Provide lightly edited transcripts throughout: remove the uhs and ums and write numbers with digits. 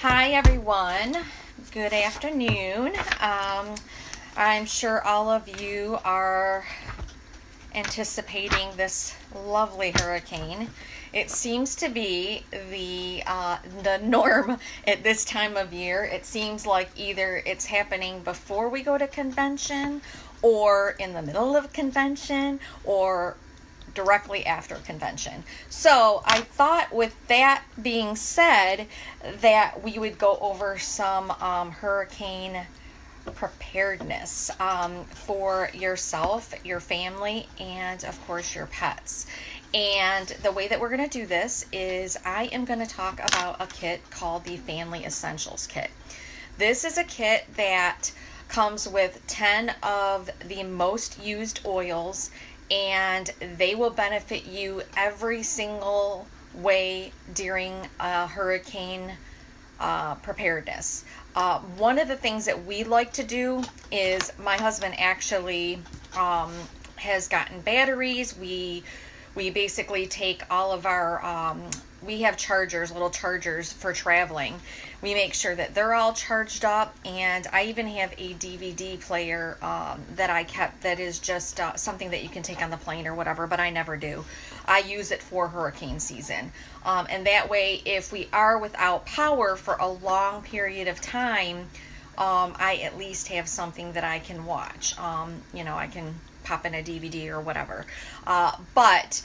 Hi everyone, good afternoon. I'm sure all of you are anticipating this lovely hurricane. It seems to be the norm at this time of year. It seems like either it's happening before we go to convention, or in the middle of convention, or directly after convention. So I thought, with that being said, that we would go over some hurricane preparedness for yourself, your family, and of course your pets. And the way that we're going to do this is I am going to talk about a kit called the Family Essentials Kit. This is a kit that comes with 10 of the most used oils, and they will benefit you every single way during a hurricane preparedness. One of the things that we like to do is, my husband actually has gotten batteries. We basically take all of our, we have chargers, little chargers for traveling. We make sure that they're all charged up, and I even have a DVD player that I kept that is just something that you can take on the plane or whatever, but I never do. I use it for hurricane season. And that way, if we are without power for a long period of time, I at least have something that I can watch. I can pop in a DVD or whatever. But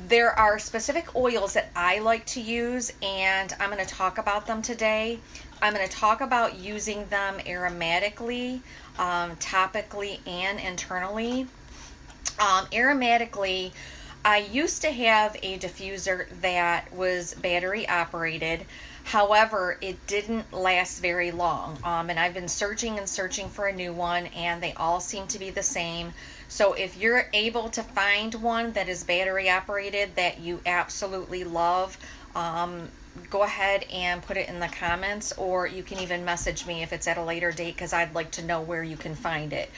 there are specific oils that I like to use, and I'm going to talk about them today. I'm going to talk about using them aromatically, topically, and internally. Aromatically, I used to have a diffuser that was battery operated. However, it didn't last very long. And I've been searching and searching for a new one, and they all seem to be the same. So if you're able to find one that is battery operated that you absolutely love, go ahead and put it in the comments, or you can even message me if it's at a later date, because I'd like to know where you can find it.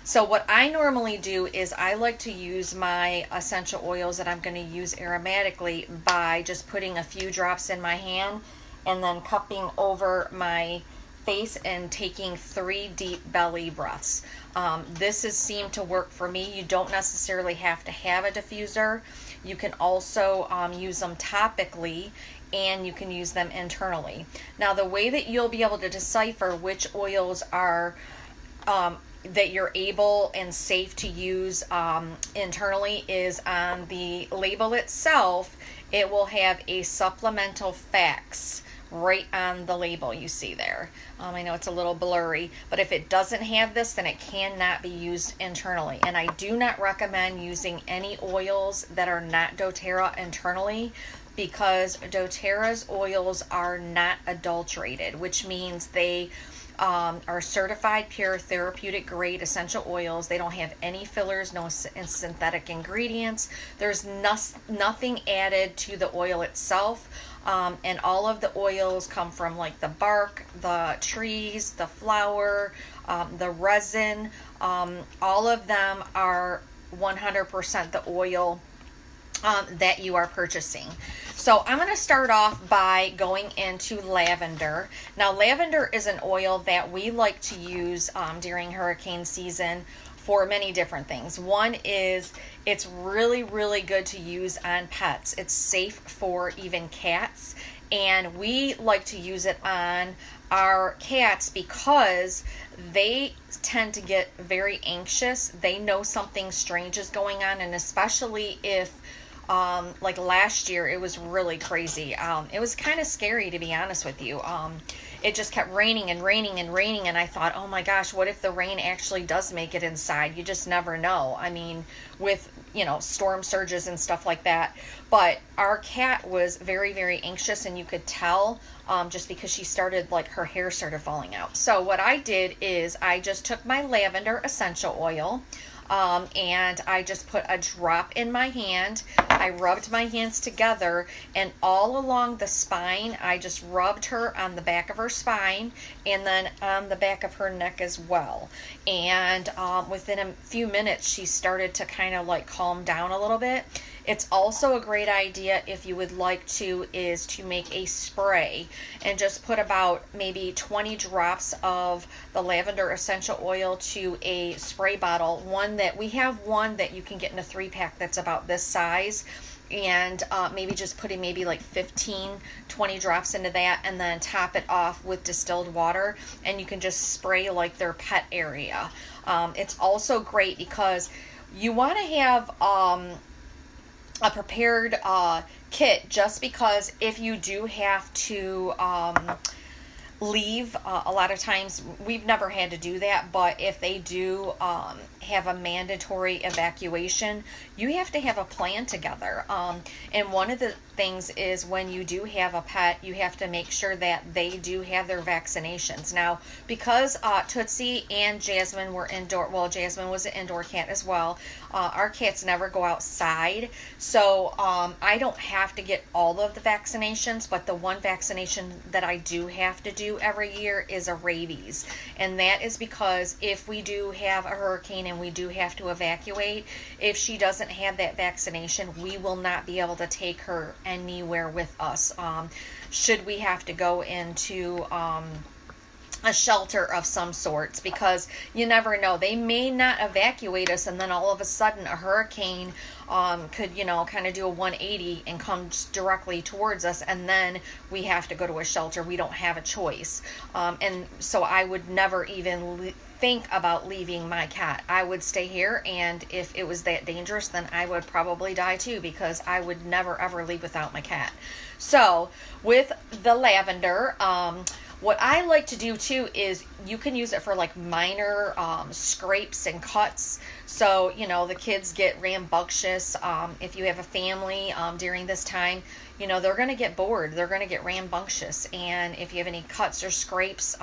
So what I normally do is I like to use my essential oils that I'm going to use aromatically by just putting a few drops in my hand and then cupping over my face and taking 3 deep belly breaths. This has seemed to work for me. You don't necessarily have to have a diffuser. You can also use them topically, and you can use them internally. Now, the way that you'll be able to decipher which oils are that you're able and safe to use internally is on the label itself. It will have a supplemental facts right on the label you see there. I know it's a little blurry, but if it doesn't have this, then it cannot be used internally. And I do not recommend using any oils that are not doTERRA internally, because doTERRA's oils are not adulterated, which means they are certified pure therapeutic grade essential oils. They don't have any fillers, no synthetic ingredients. There's nothing added to the oil itself. And all of the oils come from like the bark, the trees, the flower, the resin. All of them are 100% the oil that you are purchasing. So I'm going to start off by going into lavender. Now, lavender is an oil that we like to use during hurricane season for many different things. One is it's really, really good to use on pets. It's safe for even cats, and we like to use it on our cats because they tend to get very anxious. They know something strange is going on, and especially if like last year, it was really crazy. It was kind of scary, to be honest with you. It just kept raining and raining and raining, and I thought, oh my gosh, what if the rain actually does make it inside? You just never know. I mean, with, storm surges and stuff like that. But our cat was very, very anxious, and you could tell just because she started, her hair started falling out. So what I did is I just took my lavender essential oil, and I just put a drop in my hand. I rubbed my hands together, and all along the spine, I just rubbed her on the back of her spine, and then on the back of her neck as well. And within a few minutes, she started to kind of calm down a little bit. It's also a great idea, if you would like to, is to make a spray and just put about maybe 20 drops of the lavender essential oil to a spray bottle. We have one that you can get in a 3-pack that's about this size, and maybe just putting maybe like 15-20 drops into that, and then top it off with distilled water, and you can just spray like their pet area. It's also great because you want to have a prepared kit, just because if you do have to leave, a lot of times, we've never had to do that, but if they do have a mandatory evacuation, you have to have a plan together. And one of the things is, when you do have a pet, you have to make sure that they do have their vaccinations. Now, because Tootsie and Jasmine were indoor, well, Jasmine was an indoor cat as well, our cats never go outside, so I don't have to get all of the vaccinations, but the one vaccination that I do have to do every year is a rabies. And that is because if we do have a hurricane and we do have to evacuate, if she doesn't have that vaccination, we will not be able to take her anywhere with us. Should we have to go into a shelter of some sorts, because you never know, they may not evacuate us, and then all of a sudden a hurricane could, kind of do a 180 and come directly towards us, and then we have to go to a shelter. We don't have a choice. And so I would never even think about leaving my cat. I would stay here, and if it was that dangerous, then I would probably die too, because I would never ever leave without my cat. So with the lavender, what I like to do too is you can use it for like minor scrapes and cuts. So, the kids get rambunctious. If you have a family during this time, they're going to get bored. They're going to get rambunctious. And if you have any cuts or scrapes,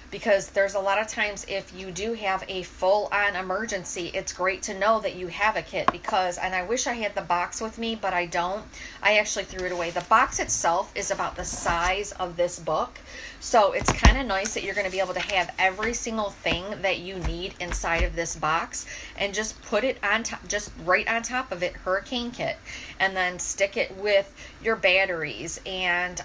because there's a lot of times, if you do have a full-on emergency, it's great to know that you have a kit, and I wish I had the box with me, but I don't. I actually threw it away. The box itself is about the size of this book, so it's kind of nice that you're going to be able to have every single thing that you need inside of this box, and just put it on top, just right on top of it, hurricane kit, and then stick it with your batteries and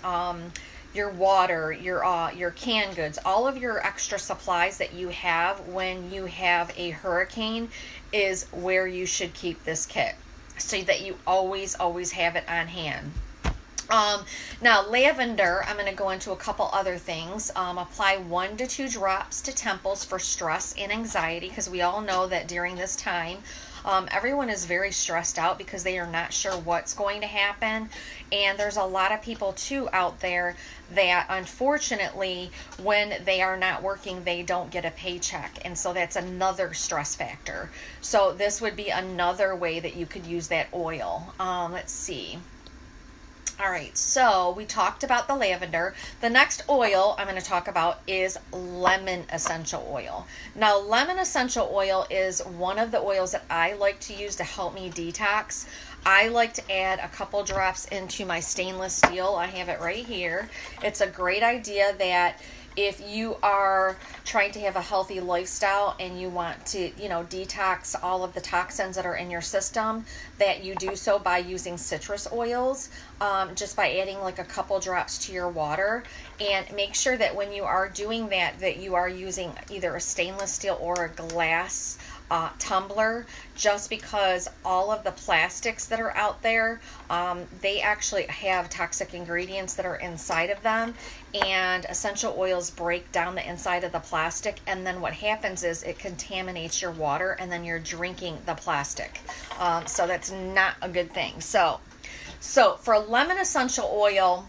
your water, your canned goods, all of your extra supplies that you have when you have a hurricane is where you should keep this kit, so that you always have it on hand. Now, lavender, I'm going to go into a couple other things. Apply 1 to 2 drops to temples for stress and anxiety, because we all know that during this time, everyone is very stressed out because they are not sure what's going to happen. And there's a lot of people too out there that, unfortunately, when they are not working, they don't get a paycheck. And so that's another stress factor. So this would be another way that you could use that oil. Let's see. All right, so we talked about the lavender. The next oil I'm going to talk about is lemon essential oil. Now, lemon essential oil is one of the oils that I like to use to help me detox. I like to add a couple drops into my stainless steel. I have it right here. It's a great idea that if you are trying to have a healthy lifestyle and you want to, detox all of the toxins that are in your system, that you do so by using citrus oils, just by adding like a couple drops to your water. And make sure that when you are doing that, that you are using either a stainless steel or a glass tumbler, just because all of the plastics that are out there, they actually have toxic ingredients that are inside of them, and essential oils break down the inside of the plastic, and then what happens is it contaminates your water, and then you're drinking the plastic. So that's not a good thing. So for lemon essential oil,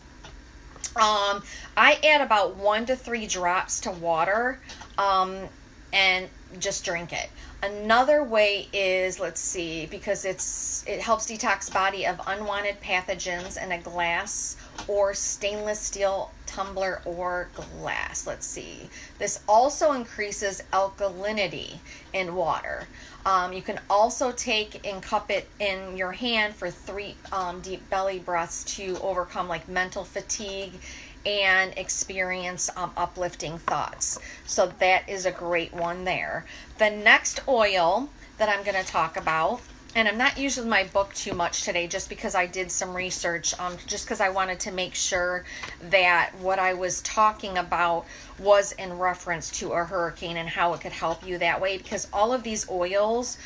I add about 1 to 3 drops to water, and just drink it. Another way is, let's see, because it helps detox body of unwanted pathogens in a glass or stainless steel tumbler or glass. Let's see. This also increases alkalinity in water. You can also take and cup it in your hand for 3 deep belly breaths to overcome like mental fatigue and experience uplifting thoughts. So that is a great one there. The next oil that I'm going to talk about and I'm not using my book too much today just because I did some research, just because I wanted to make sure that what I was talking about was in reference to a hurricane and how it could help you that way, because all of these oils,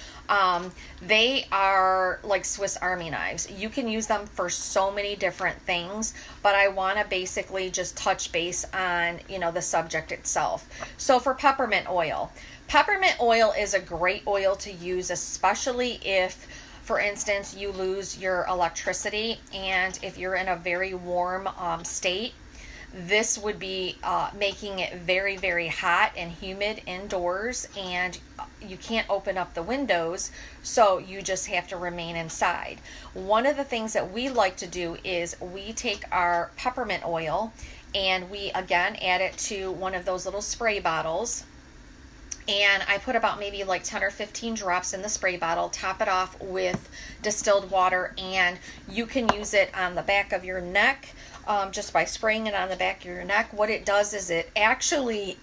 they are like Swiss Army knives. You can use them for so many different things, but I want to basically just touch base on, the subject itself. So for peppermint oil, peppermint oil is a great oil to use, especially if, for instance, you lose your electricity and if you're in a very warm state. This would be making it very, very hot and humid indoors, and you can't open up the windows, so you just have to remain inside. One of the things that we like to do is we take our peppermint oil and we again add it to one of those little spray bottles. And I put about maybe like 10 or 15 drops in the spray bottle, top it off with distilled water, and you can use it on the back of your neck, just by spraying it on the back of your neck. What it does is it actually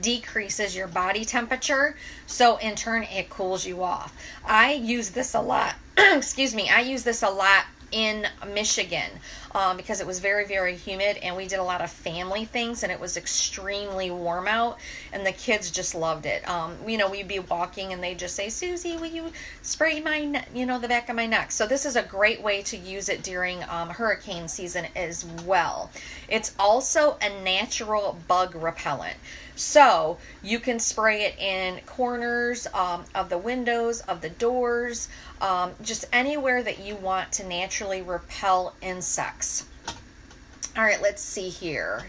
decreases your body temperature, so in turn it cools you off. I use this a lot. Excuse me. I use this a lot in Michigan because it was very, very humid, and we did a lot of family things, and it was extremely warm out, and the kids just loved it. We'd be walking and they'd just say, "Susie, will you spray my the back of my neck?" So this is a great way to use it during hurricane season as well. It's also a natural bug repellent. So you can spray it in corners of the windows, of the doors, just anywhere that you want to naturally repel insects. All right, let's see here.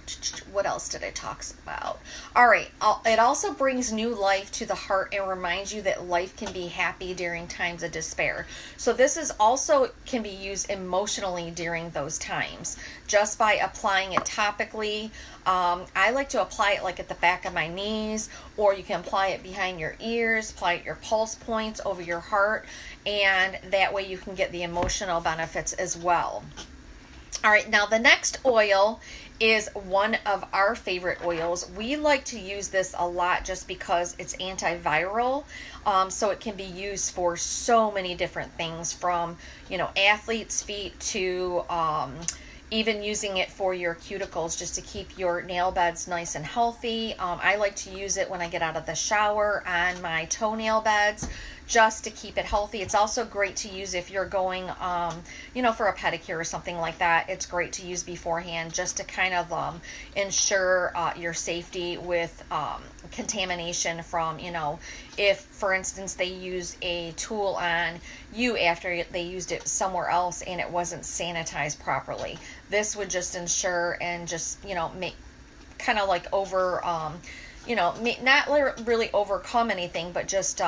What else did I talk about? All right, it also brings new life to the heart and reminds you that life can be happy during times of despair. So this is also can be used emotionally during those times, just by applying it topically. I like to apply it like at the back of my knees, or you can apply it behind your ears, apply it at your pulse points, over your heart, and that way you can get the emotional benefits as well. All right, now the next oil is one of our favorite oils. We like to use this a lot just because it's antiviral. So it can be used for so many different things, from, athlete's feet to even using it for your cuticles, just to keep your nail beds nice and healthy. I like to use it when I get out of the shower on my toenail beds, just to keep it healthy. It's also great to use if you're going, for a pedicure or something like that. It's great to use beforehand, just to kind of ensure your safety with contamination from, if, for instance, they used a tool on you after they used it somewhere else and it wasn't sanitized properly. This would just ensure and just, make kind of like over, not really overcome anything, but just,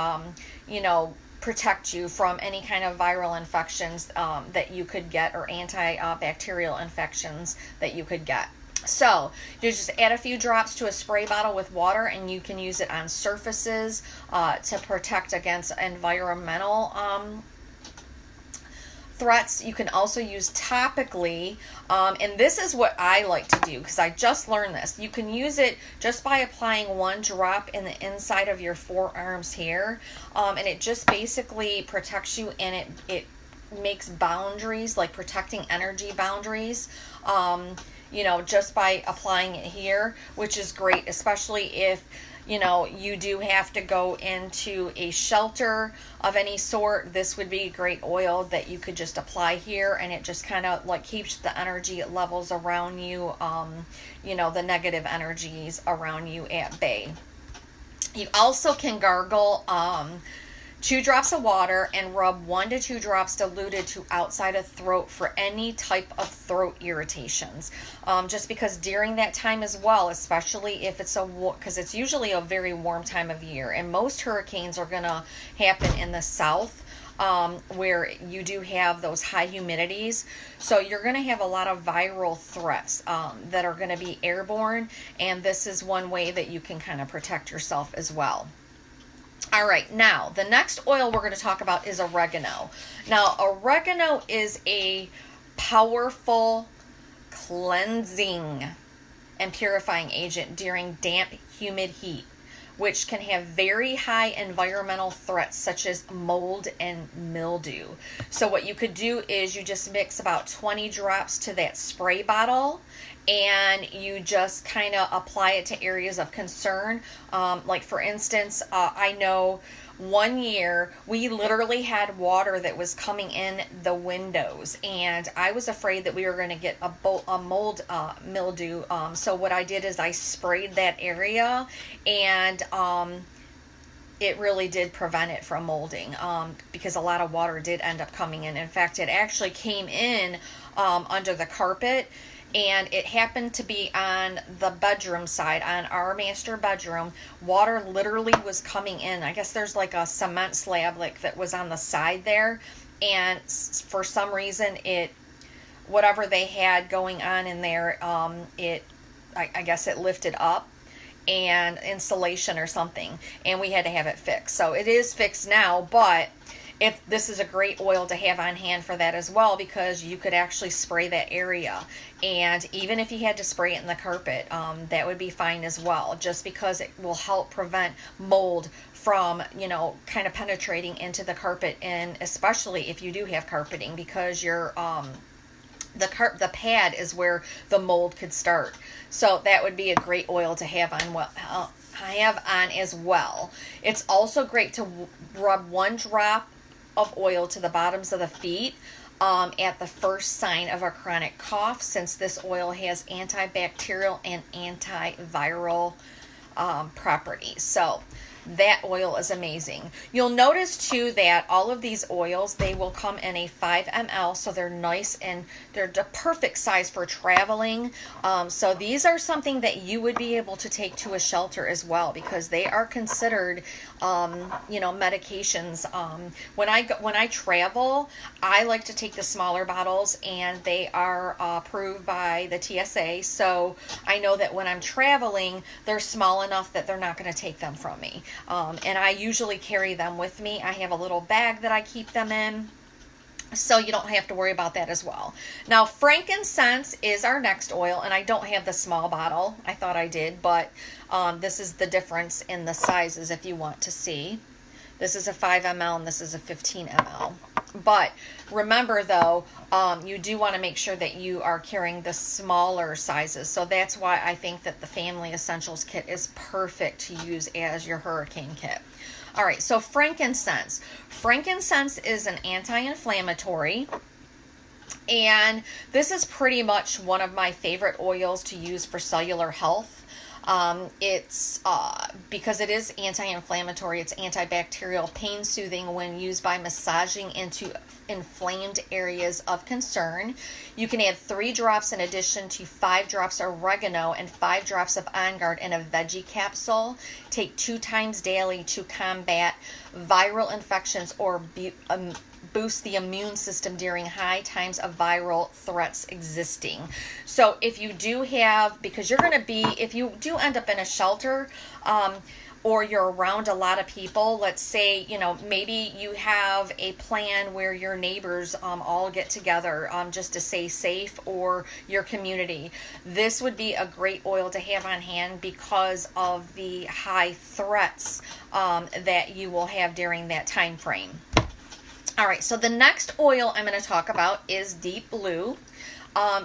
protect you from any kind of viral infections that you could get, or antibacterial infections that you could get. So you just add a few drops to a spray bottle with water, and you can use it on surfaces to protect against environmental threats. You can also use topically, and this is what I like to do because I just learned this. You can use it just by applying one drop in the inside of your forearms here, and it just basically protects you, and it makes boundaries, like protecting energy boundaries, just by applying it here, which is great, especially if you do have to go into a shelter of any sort. This would be a great oil that you could just apply here, and it just kind of like keeps the energy levels around you, the negative energies around you at bay. You also can gargle 2 drops of water and rub 1 to 2 drops diluted to outside of throat for any type of throat irritations. Just because during that time as well, especially if it's because it's usually a very warm time of year, and most hurricanes are going to happen in the south, where you do have those high humidities. So you're going to have a lot of viral threats that are going to be airborne, and this is one way that you can kind of protect yourself as well. All right, now the next oil we're going to talk about is oregano. Now, oregano is a powerful cleansing and purifying agent during damp, humid heat. which can have very high environmental threats such as mold and mildew. So what you could do is you just mix about 20 drops to that spray bottle, and you just kind of apply it to areas of concern. Like for instance, I know one year we literally had water that was coming in the windows, and I was afraid that we were going to get a mold mildew. So what I did is I sprayed that area, and it really did prevent it from molding, because a lot of water did end up coming in. In fact, it actually came in under the carpet, and it happened to be on the bedroom side, on our master bedroom. Water literally was coming in. I guess there's like a cement slab like that was on the side there, and for some reason whatever they had going on in there, I guess it lifted up, and insulation or something, and we had to have it fixed. So it is fixed now, but this is a great oil to have on hand for that as well, because you could actually spray that area. And even if you had to spray it in the carpet, that would be fine as well, just because it will help prevent mold from, kind of penetrating into the carpet, and especially if you do have carpeting, because the pad is where the mold could start. So that would be a great oil to have on as well. It's also great to rub 1 drop of oil to the bottoms of the feet at the first sign of a chronic cough, since this oil has antibacterial and antiviral properties. So that oil is amazing. You'll notice too that all of these oils, they will come in a 5 ml, so they're nice and they're the perfect size for traveling. So these are something that you would be able to take to a shelter as well, because they are considered medications. When I travel, I like to take the smaller bottles, and they are approved by the TSA. So I know that when I'm traveling, they're small enough that they're not going to take them from me. And I usually carry them with me. I have a little bag that I keep them in, so you don't have to worry about that as well. Now, frankincense is our next oil, and I don't have the small bottle. I thought I did, but this is the difference in the sizes if you want to see. This is a 5 ml and this is a 15 ml. But remember though, you do want to make sure that you are carrying the smaller sizes. So that's why I think that the Family Essentials kit is perfect to use as your hurricane kit. All right, so frankincense. Frankincense is an anti-inflammatory, and this is pretty much one of my favorite oils to use for cellular health. It's because it is anti-inflammatory, it's antibacterial, pain soothing when used by massaging into inflamed areas of concern. You can add 3 drops in addition to 5 drops of oregano and 5 drops of On Guard in a veggie capsule. Take 2 times daily to combat viral infections or boost the immune system during high times of viral threats existing. So if you do have, because if you do end up in a shelter, or you're around a lot of people, let's say, maybe you have a plan where your neighbors all get together just to stay safe, or your community, this would be a great oil to have on hand because of the high threats that you will have during that time frame. All right, so the next oil I'm going to talk about is Deep Blue.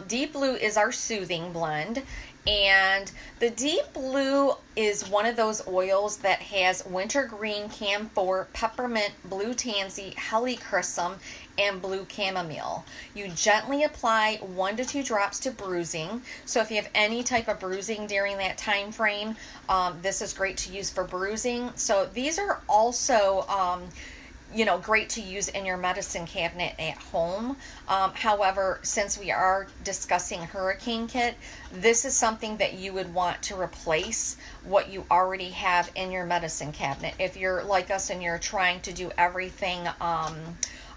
Deep Blue is our soothing blend, and the Deep Blue is one of those oils that has wintergreen, camphor, peppermint, blue tansy, helichrysum, and blue chamomile. You gently apply 1 to 2 drops to bruising. So if you have any type of bruising during that time frame, this is great to use for bruising. So these are also great to use in your medicine cabinet at home. However, since we are discussing hurricane kit, this is something that you would want to replace what you already have in your medicine cabinet. If you're like us and you're trying to do everything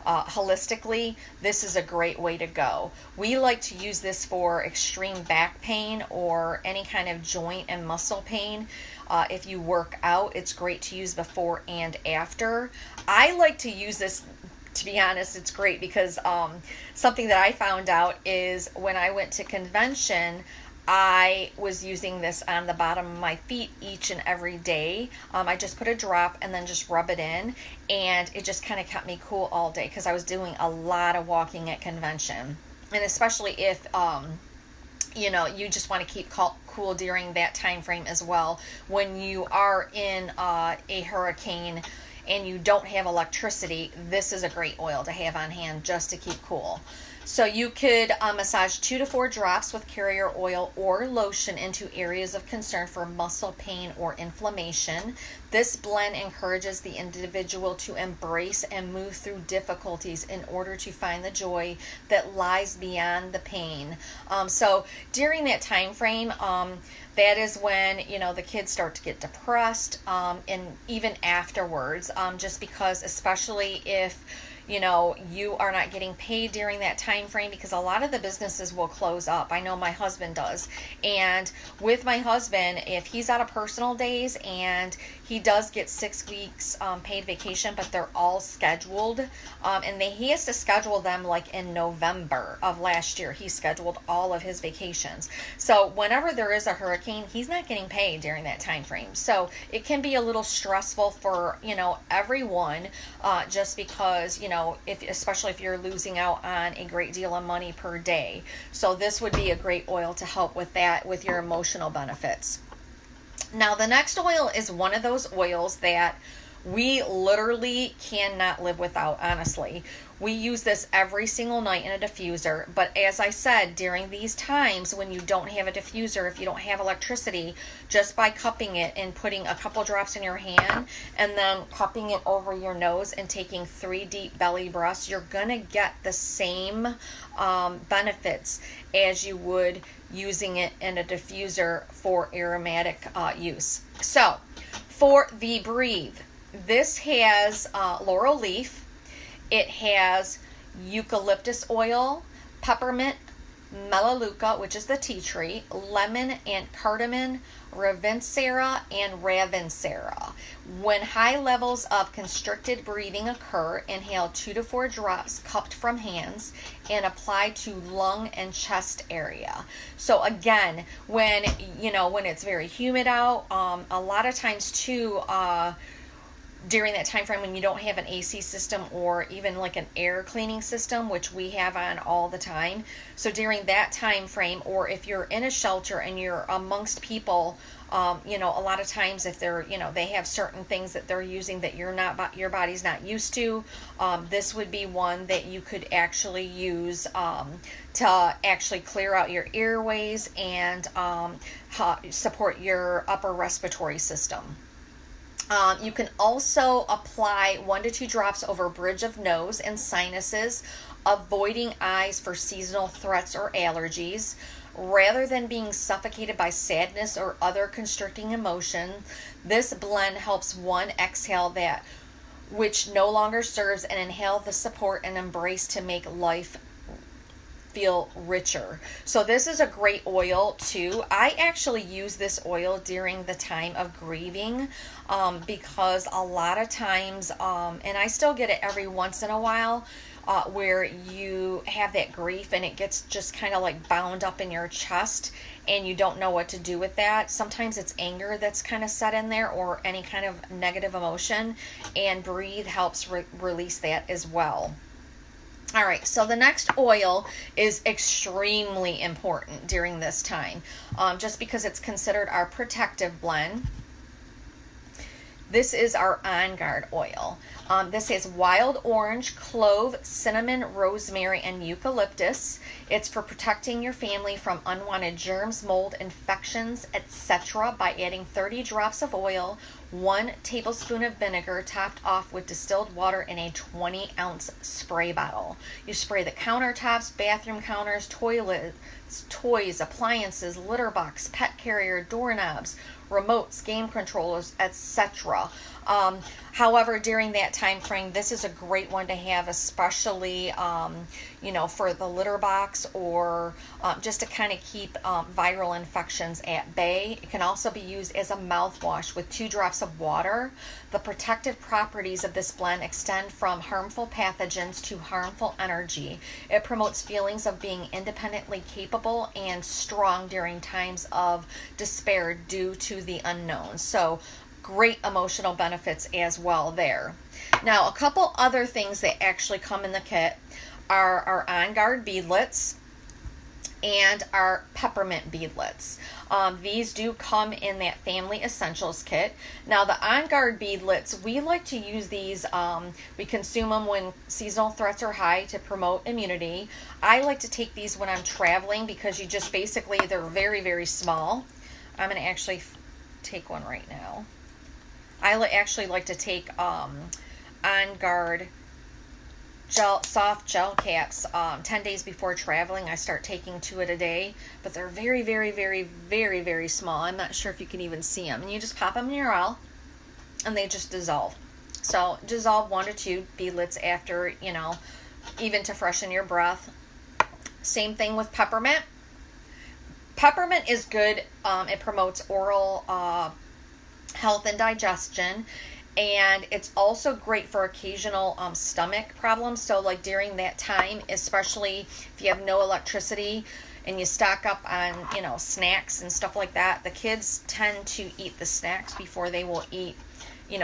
holistically, this is a great way to go. We like to use this for extreme back pain or any kind of joint and muscle pain. If you work out, it's great to use before and after. I like to use this, to be honest, it's great because something that I found out is when I went to convention, I was using this on the bottom of my feet each and every day. I just put a drop and then just rub it in, and it just kind of kept me cool all day because I was doing a lot of walking at convention. And especially if you just want to keep cool during that time frame as well, when you are in a hurricane and you don't have electricity, this is a great oil to have on hand just to keep cool. So you could massage 2 to 4 drops with carrier oil or lotion into areas of concern for muscle pain or inflammation. This blend encourages the individual to embrace and move through difficulties in order to find the joy that lies beyond the pain. So during that time frame, that is when the kids start to get depressed, and even afterwards, just because, especially if you are not getting paid during that time frame, because a lot of the businesses will close up. I know my husband does. And with my husband, if he's out of personal days, and he does get 6 weeks paid vacation, but they're all scheduled, and he has to schedule them like in November of last year. He scheduled all of his vacations. So whenever there is a hurricane, he's not getting paid during that time frame. So it can be a little stressful for everyone, just because especially if you're losing out on a great deal of money per day. So this would be a great oil to help with that, with your emotional benefits. Now, the next oil is one of those oils that we literally cannot live without, honestly. We use this every single night in a diffuser, but as I said, during these times when you don't have a diffuser, if you don't have electricity, just by cupping it and putting a couple drops in your hand and then cupping it over your nose and taking 3 deep belly breaths, you're gonna get the same benefits as you would using it in a diffuser for aromatic use. So for the Breathe, this has laurel leaf, it has eucalyptus oil, peppermint, melaleuca, which is the tea tree, lemon and cardamom, ravinsara and ravinsara. When high levels of constricted breathing occur, inhale 2 to 4 drops cupped from hands and apply to lung and chest area. So again, when it's very humid out, a lot of times too, during that time frame when you don't have an AC system or even like an air cleaning system, which we have on all the time. So during that time frame, or if you're in a shelter and you're amongst people, a lot of times if they're, they have certain things that they're using that your body's not used to, this would be one that you could actually use to actually clear out your airways and support your upper respiratory system. You can also apply 1 to 2 drops over bridge of nose and sinuses, avoiding eyes for seasonal threats or allergies. Rather than being suffocated by sadness or other constricting emotion, this blend helps one exhale that which no longer serves and inhale the support and embrace to make life feel richer. So this is a great oil too. I actually use this oil during the time of grieving, because a lot of times, and I still get it every once in a while, where you have that grief and it gets just kind of like bound up in your chest and you don't know what to do with that. Sometimes it's anger that's kind of set in there, or any kind of negative emotion, and Breathe helps release that as well. All right, so the next oil is extremely important during this time, just because it's considered our protective blend. This is our On Guard oil. This has wild orange, clove, cinnamon, rosemary, and eucalyptus. It's for protecting your family from unwanted germs, mold, infections, etc. by adding 30 drops of oil, 1 tablespoon of vinegar, topped off with distilled water in a 20-ounce spray bottle. You spray the countertops, bathroom counters, toilets, toys, appliances, litter box, pet carrier, doorknobs, remotes, game controllers, etc. However, during that time frame, this is a great one to have, especially for the litter box, or just to kind of keep viral infections at bay. It can also be used as a mouthwash with 2 drops of water. The protective properties of this blend extend from harmful pathogens to harmful energy. It promotes feelings of being independently capable and strong during times of despair due to the unknown. So great emotional benefits as well there. Now, a couple other things that actually come in the kit are our On Guard beadlets and our peppermint beadlets. These do come in that family essentials kit. Now, the On Guard beadlets, we like to use these. We consume them when seasonal threats are high to promote immunity. I like to take these when I'm traveling because you just basically, they're very, very small. I'm going to actually take one right now. I actually like to take On Guard soft gel caps 10 days before traveling. I start taking 2 a day, but they're very, very, very, very, very small. I'm not sure if you can even see them. And you just pop them in your oil and they just dissolve. So dissolve 1 to 2 beadlets after, even to freshen your breath. Same thing with peppermint. Peppermint is good. It promotes oral health and digestion. And it's also great for occasional stomach problems. So like during that time, especially if you have no electricity and you stock up on, snacks and stuff like that, the kids tend to eat the snacks before they will eat,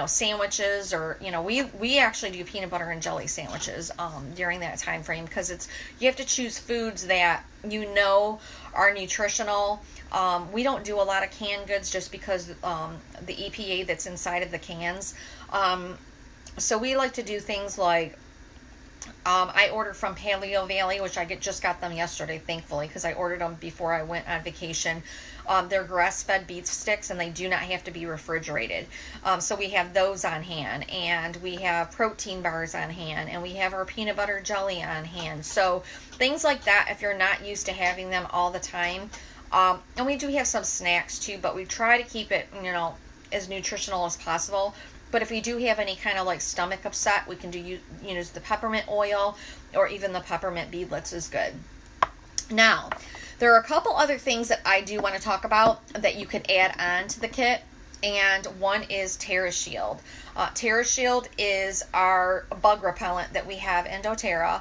sandwiches, or, we actually do peanut butter and jelly sandwiches during that time frame, because you have to choose foods that are nutritional. We don't do a lot of canned goods just because the EPA that's inside of the cans. So we like to do things like, I ordered from Paleo Valley, which I just got them yesterday, thankfully, because I ordered them before I went on vacation. They're grass-fed beef sticks, and they do not have to be refrigerated. So we have those on hand, and we have protein bars on hand, and we have our peanut butter jelly on hand. So things like that, if you're not used to having them all the time. And we do have some snacks too, but we try to keep it, as nutritional as possible. But if we do have any kind of like stomach upset, we can use the peppermint oil, or even the peppermint beadlets is good. Now, there are a couple other things that I do want to talk about that you could add on to the kit. And one is TerraShield. TerraShield is our bug repellent that we have in doTERRA.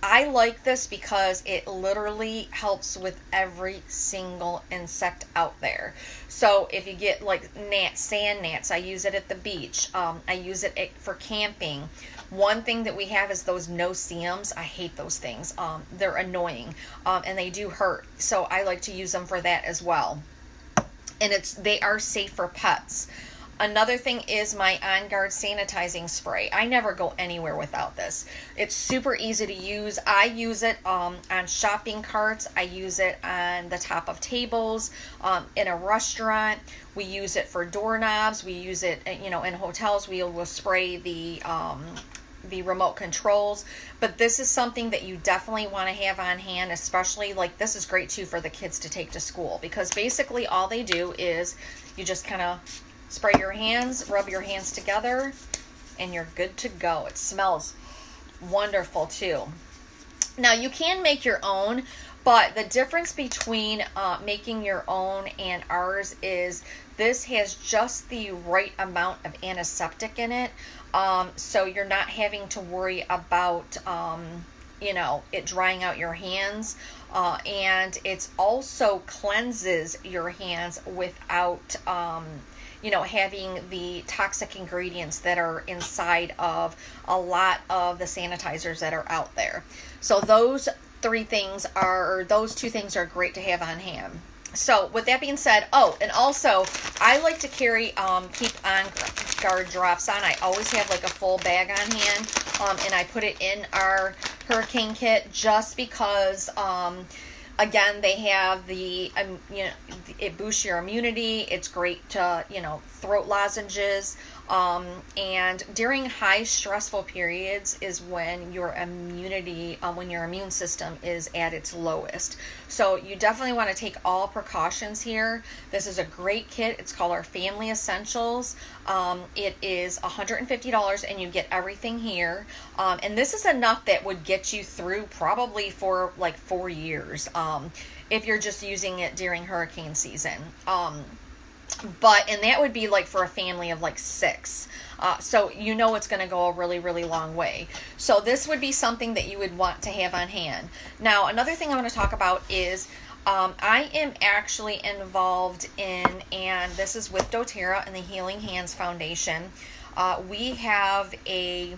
I like this because it literally helps with every single insect out there. So if you get like sand gnats, I use it at the beach. I use it for camping. One thing that we have is those no-see-ums. I hate those things. They're annoying, and they do hurt. So I like to use them for that as well. And they are safe for pets. Another thing is my On Guard sanitizing spray. I never go anywhere without this. It's super easy to use. I use it on shopping carts. I use it on the top of tables, in a restaurant. We use it for doorknobs. We use it, in hotels. We will spray the remote controls. But this is something that you definitely want to have on hand, especially this is great too for the kids to take to school, because basically all they do is you just kind of spray your hands, rub your hands together, and you're good to go. It smells wonderful too. Now, you can make your own, but the difference between making your own and ours is this has just the right amount of antiseptic in it. So you're not having to worry about, it drying out your hands. And it also cleanses your hands without, having the toxic ingredients that are inside of a lot of the sanitizers that are out there. So those two things are great to have on hand. So with that being said, and also I like to keep On Guard drops on. I always have a full bag on hand, and I put it in our hurricane kit just because, Again, they have it boosts your immunity. It's great to, throat lozenges. And during high stressful periods is when your immune system is at its lowest. So you definitely want to take all precautions here. This is a great kit. It's called our Family Essentials. It is $150 and you get everything here. And this is enough that would get you through probably for like 4 years if you're just using it during hurricane season. And that would be like for a family of like 6. So it's going to go a really, really long way. So this would be something that you would want to have on hand. Now, another thing I want to talk about is I am actually involved in, and this is with doTERRA and the Healing Hands Foundation. We have a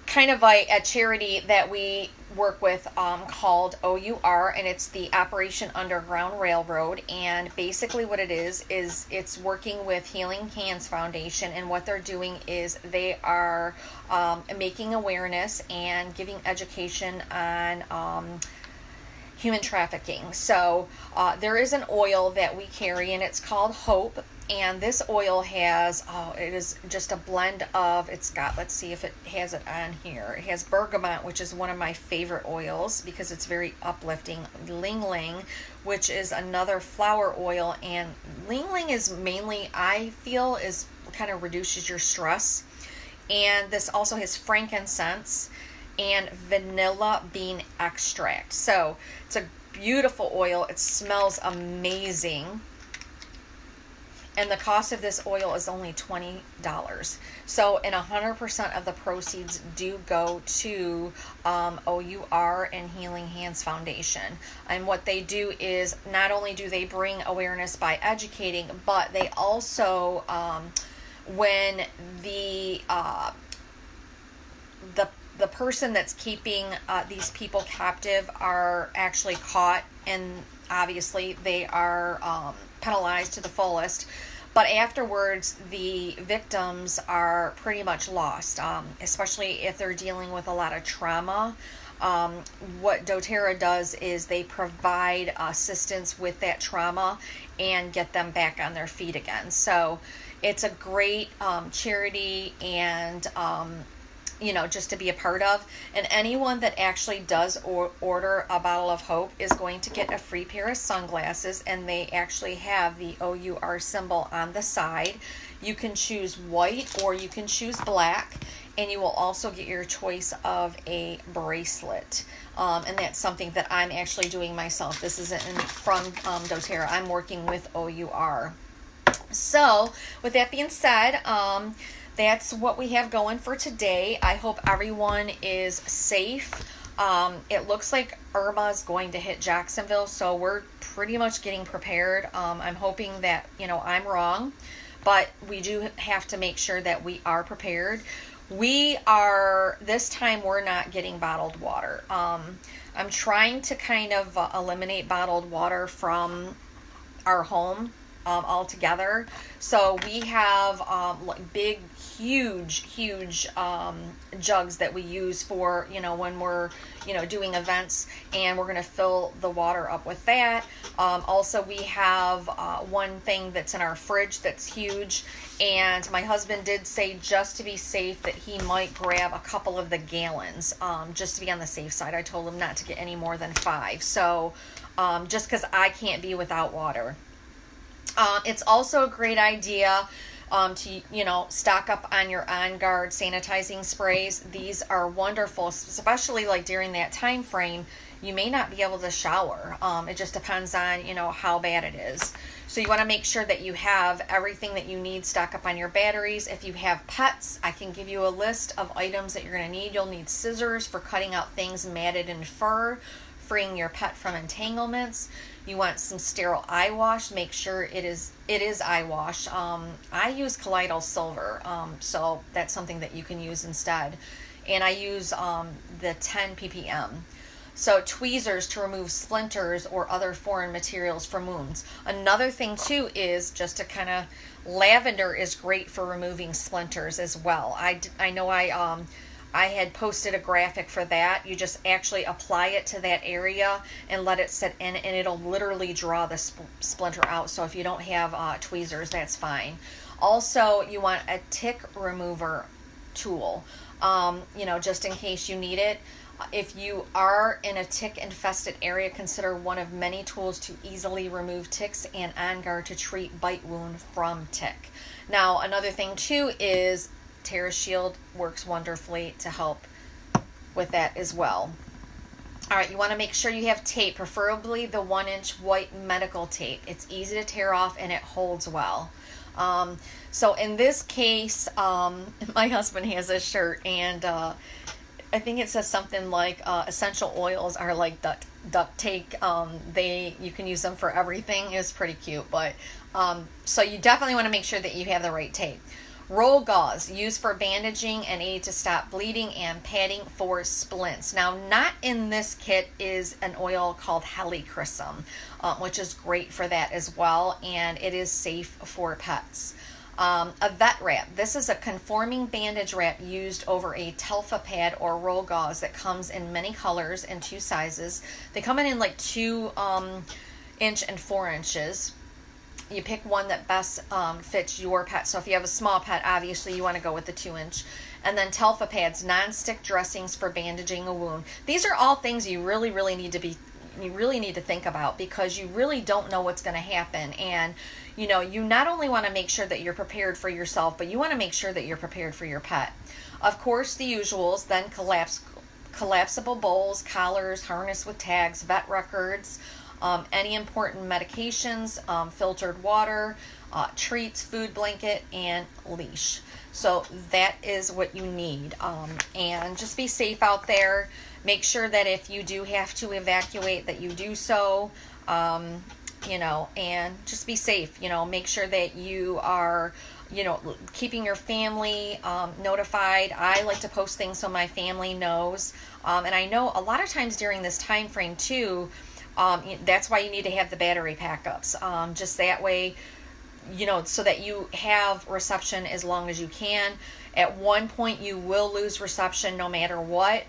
kind of a charity that we work with called OUR, and it's the Operation Underground Railroad. And basically what it is it's working with Healing Hands Foundation, and what they're doing is they are making awareness and giving education on human trafficking. So there is an oil that we carry, and it's called Hope. And this oil has, it is just a blend of, it's got, let's see if it has it on here. It has bergamot, which is one of my favorite oils because it's very uplifting. Ling Ling, which is another flower oil. And Ling Ling is mainly, I feel, is kind of reduces your stress. And this also has frankincense and vanilla bean extract. So it's a beautiful oil. It smells amazing. And the cost of this oil is only $20. So, and 100% of the proceeds do go to OUR and Healing Hands Foundation. And what they do is not only do they bring awareness by educating, but they also, when the person that's keeping these people captive are actually caught, and obviously they are penalized to the fullest, but afterwards the victims are pretty much lost, especially if they're dealing with a lot of trauma. What doTERRA does is they provide assistance with that trauma and get them back on their feet again. So it's a great charity, and just to be a part of. And anyone that actually does order a bottle of Hope is going to get a free pair of sunglasses, and they actually have the OUR symbol on the side. You can choose white or you can choose black, and you will also get your choice of a bracelet. And that's something that I'm actually doing myself. This isn't from doTERRA. I'm working with OUR. So with that being said, that's what we have going for today. I hope everyone is safe. It looks like Irma is going to hit Jacksonville, so we're pretty much getting prepared. I'm hoping that, I'm wrong, but we do have to make sure that we are prepared. This time we're not getting bottled water. I'm trying to kind of eliminate bottled water from our home altogether. So we have big, huge jugs that we use for, when we're, doing events, and we're going to fill the water up with that. Also, we have one thing that's in our fridge that's huge, and my husband did say, just to be safe, that he might grab a couple of the gallons, just to be on the safe side. I told him not to get any more than 5. So just because I can't be without water. It's also a great idea to, stock up on your On Guard sanitizing sprays. These are wonderful, especially like during that time frame. You may not be able to shower. It just depends on, how bad it is. So you want to make sure that you have everything that you need. Stock up on your batteries. If you have pets, I can give you a list of items that you're going to need. You'll need scissors for cutting out things matted in fur, freeing your pet from entanglements. You want some sterile eye wash. Make sure it is eye wash. I use colloidal silver, so that's something that you can use instead. And I use the 10 ppm. So tweezers to remove splinters or other foreign materials from wounds. Another thing too is just to kind of, lavender is great for removing splinters as well. I know I I had posted a graphic for that. You just actually apply it to that area and let it sit in, and it'll literally draw the splinter out. So if you don't have tweezers, that's fine. Also, you want a tick remover tool, just in case you need it. If you are in a tick infested area, consider one of many tools to easily remove ticks and on guard to treat bite wound from tick. Now, another thing too is TerraShield works wonderfully to help with that as well. All right, you want to make sure you have tape, preferably the 1-inch white medical tape. It's easy to tear off and it holds well. So in this case, my husband has a shirt, and I think it says something like essential oils are like duct tape. You can use them for everything. It's pretty cute, but so you definitely want to make sure that you have the right tape. Roll gauze, used for bandaging and aid to stop bleeding, and padding for splints. Now, not in this kit is an oil called helichrysum, which is great for that as well, and it is safe for pets. A vet wrap. This is a conforming bandage wrap used over a telfa pad or roll gauze that comes in many colors and 2 sizes. They come in like 2 inch and 4 inches. You pick one that best fits your pet. So if you have a small pet, obviously you want to go with the 2-inch. And then telfa pads, non-stick dressings for bandaging a wound. These are all things you really need to think about, because you really don't know what's going to happen. And you not only want to make sure that you're prepared for yourself, but you want to make sure that you're prepared for your pet. Of course, the usuals, then collapsible bowls, collars, harness with tags, vet records, any important medications, filtered water, treats, food blanket, and leash. So that is what you need. And just be safe out there. Make sure that if you do have to evacuate, that you do so, and just be safe. Make sure that you are, keeping your family notified. I like to post things so my family knows. And I know a lot of times during this time frame too, that's why you need to have the battery backups. Just that way, so that you have reception as long as you can. At one point, you will lose reception no matter what.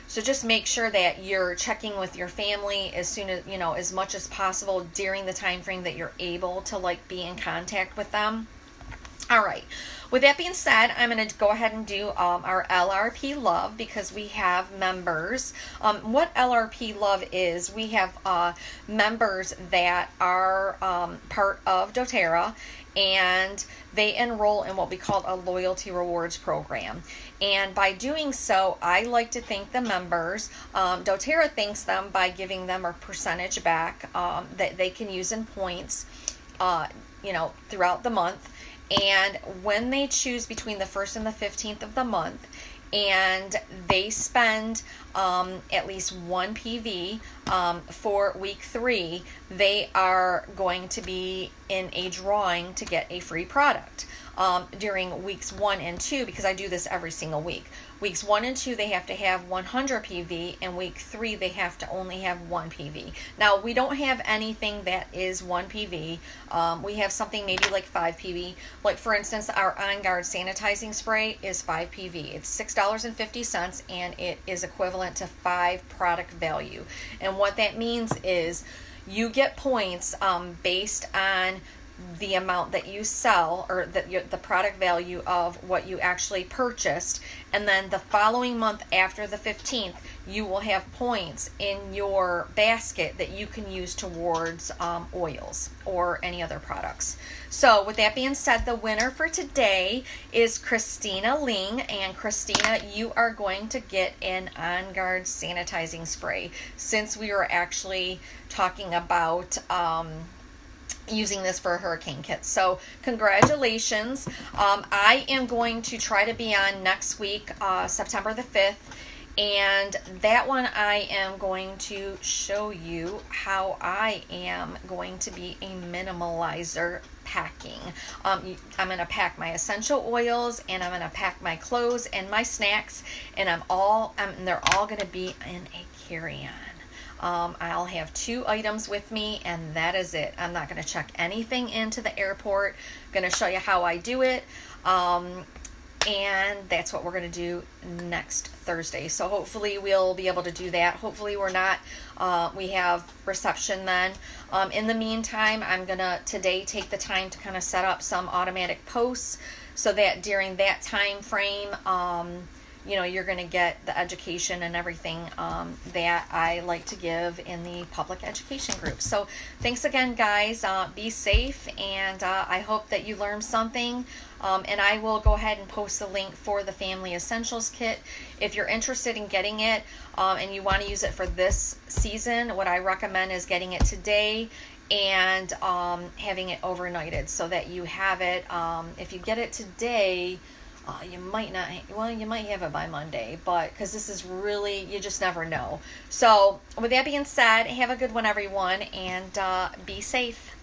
So just make sure that you're checking with your family as soon as, as much as possible during the time frame that you're able to be in contact with them. All right. With that being said, I'm going to go ahead and do our LRP Love, because we have members. What LRP Love is, we have members that are part of doTERRA, and they enroll in what we call a loyalty rewards program. And by doing so, I like to thank the members. doTERRA thanks them by giving them a percentage back that they can use in points, throughout the month. And when they choose between the 1st and the 15th of the month, and they spend at least 1 PV for week 3, they are going to be in a drawing to get a free product. During weeks 1 and 2, because I do this every single week. Weeks 1 and 2, they have to have 100 PV, and week 3, they have to only have 1 PV. Now, we don't have anything that is 1 PV. We have something maybe like 5 PV. Like, for instance, our On Guard sanitizing spray is 5 PV. It's $6.50, and it is equivalent to 5 product value. And what that means is you get points based on the amount that you sell, or the product value of what you actually purchased, and then the following month after the 15th, you will have points in your basket that you can use towards oils or any other products. So with that being said, the winner for today is Christina Ling, and Christina, you are going to get an On Guard sanitizing spray, since we were actually talking about using this for a hurricane kit. So congratulations. I am going to try to be on next week, September the 5th, and that one I am going to show you how I am going to be a minimalizer packing. I'm going to pack my essential oils, and I'm going to pack my clothes and my snacks, and they're all going to be in a carry-on. I'll have 2 items with me, and that is it. I'm not going to check anything into the airport. I'm going to show you how I do it. and that's what we're going to do next Thursday. So hopefully we'll be able to do that. Hopefully we're not, we have reception then. In the meantime, I'm going to today take the time to kind of set up some automatic posts so that during that time frame, you know, you're going to get the education and everything that I like to give in the public education group. So thanks again, guys. Be safe, and I hope that you learned something. And I will go ahead and post the link for the Family Essentials Kit. If you're interested in getting it and you want to use it for this season, what I recommend is getting it today and having it overnighted so that you have it. If you get it today, you might not, well, you might have it by Monday, but because this is really, you just never know. So with that being said, have a good one, everyone, and be safe.